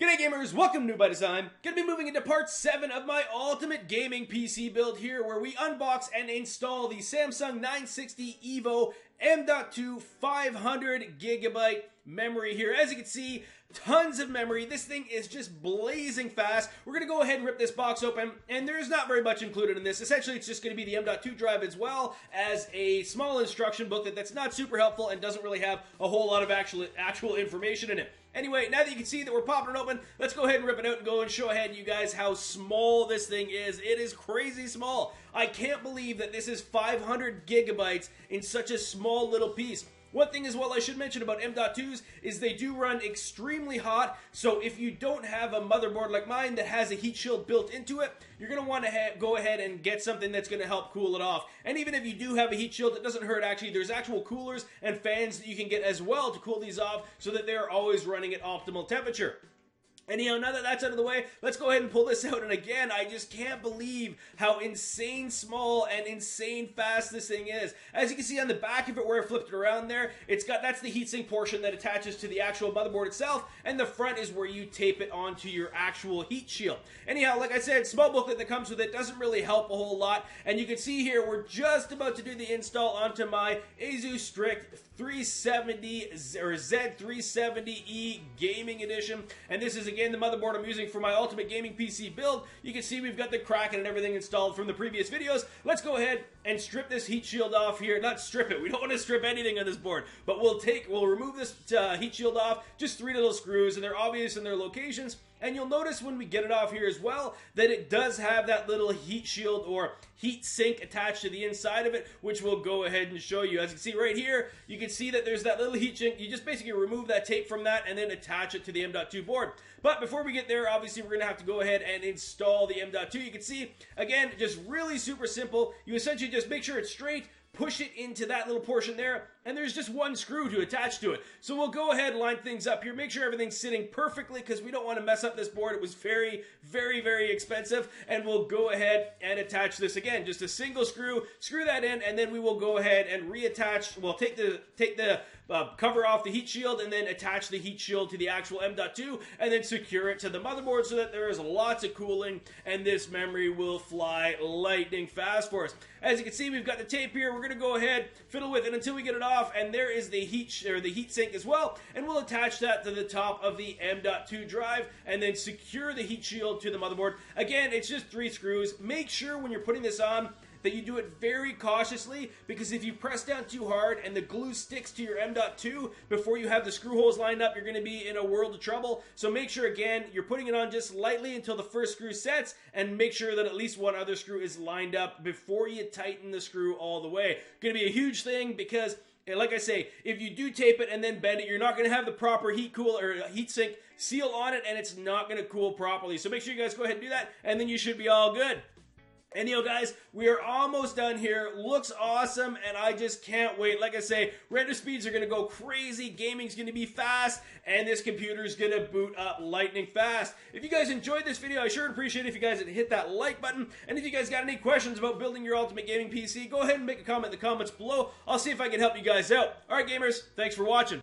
G'day gamers, welcome to New by Design. Gonna be moving into part 7 of my ultimate gaming PC build here, where we unbox and install the Samsung 960 EVO M.2 500GB memory here. As you can see, tons of memory. This thing is just blazing fast. We're gonna go ahead and rip this box open, and there's not very much included in this. Essentially, it's just gonna be the M.2 drive as well as a small instruction booklet that's not super helpful and doesn't really have a whole lot of actual information in it. Anyway, now that you can see that we're popping it open, let's go ahead and rip it out and go and show ahead you guys how small this thing is. It is crazy small. I can't believe that this is 500 gigabytes in such a small little piece. One thing as well I should mention about M.2s is they do run extremely hot, so if you don't have a motherboard like mine that has a heat shield built into it, you're going to want to go ahead and get something that's going to help cool it off. And even if you do have a heat shield, it doesn't hurt actually. There's actual coolers and fans that you can get as well to cool these off so that they're always running at optimal temperature. Anyhow, now that that's out of the way, let's go ahead and pull this out. And again, I just can't believe how insane small and insane fast this thing is. As you can see on the back of it where I flipped it around there, that's the heatsink portion that attaches to the actual motherboard itself, and the front is where you tape it onto your actual heat shield. Anyhow, like I said, small booklet that comes with it doesn't really help a whole lot, and you can see here we're just about to do the install onto my Asus Strict 370 or Z370E Gaming Edition, and this is again the motherboard I'm using for my ultimate gaming PC build. You can see we've got the Kraken and everything installed from the previous videos. Let's go ahead and strip this heat shield off here. Not strip it, we don't want to strip anything on this board, but we'll remove this heat shield off, just 3 little screws, and they're obvious in their locations. And you'll notice when we get it off here as well that it does have that little heat shield or heat sink attached to the inside of it, which we'll go ahead and show you. As you can see right here, you can see that there's that little heat sink. You just basically remove that tape from that and then attach it to the M.2 board. But before we get there, obviously we're going to have to go ahead and install the M.2. You can see, again, just really super simple. You essentially just make sure it's straight, push it into that little portion there, and there's just one screw to attach to it. So we'll go ahead and line things up here, make sure everything's sitting perfectly because we don't want to mess up this board. It was very, very, very expensive, and we'll go ahead and attach this again. Just a single screw, screw that in, and then we will go ahead and reattach. We'll take the cover off the heat shield and then attach the heat shield to the actual M.2 and then secure it to the motherboard so that there is lots of cooling and this memory will fly lightning fast for us. As you can see, we've got the tape here. We're going to go ahead, fiddle with it until we get it off, and there is the heat sink as well, and we'll attach that to the top of the M.2 drive and then secure the heat shield to the motherboard. Again, it's just 3 screws. Make sure when you're putting this on that you do it very cautiously, because if you press down too hard and the glue sticks to your M.2 before you have the screw holes lined up, you're going to be in a world of trouble. So make sure, again, you're putting it on just lightly until the first screw sets, and make sure that at least one other screw is lined up before you tighten the screw all the way. Going to be a huge thing because, like I say, if you do tape it and then bend it, you're not going to have the proper heat sink seal on it, and it's not going to cool properly. So make sure you guys go ahead and do that, and then you should be all good. Anyhow, guys, we are almost done here. Looks awesome, and I just can't wait. Like I say, render speeds are going to go crazy, gaming's going to be fast, and this computer is going to boot up lightning fast. If you guys enjoyed this video, I sure would appreciate it if you guys would hit that like button. And if you guys got any questions about building your ultimate gaming PC, go ahead and make a comment in the comments below. I'll see if I can help you guys out. Alright, gamers, thanks for watching.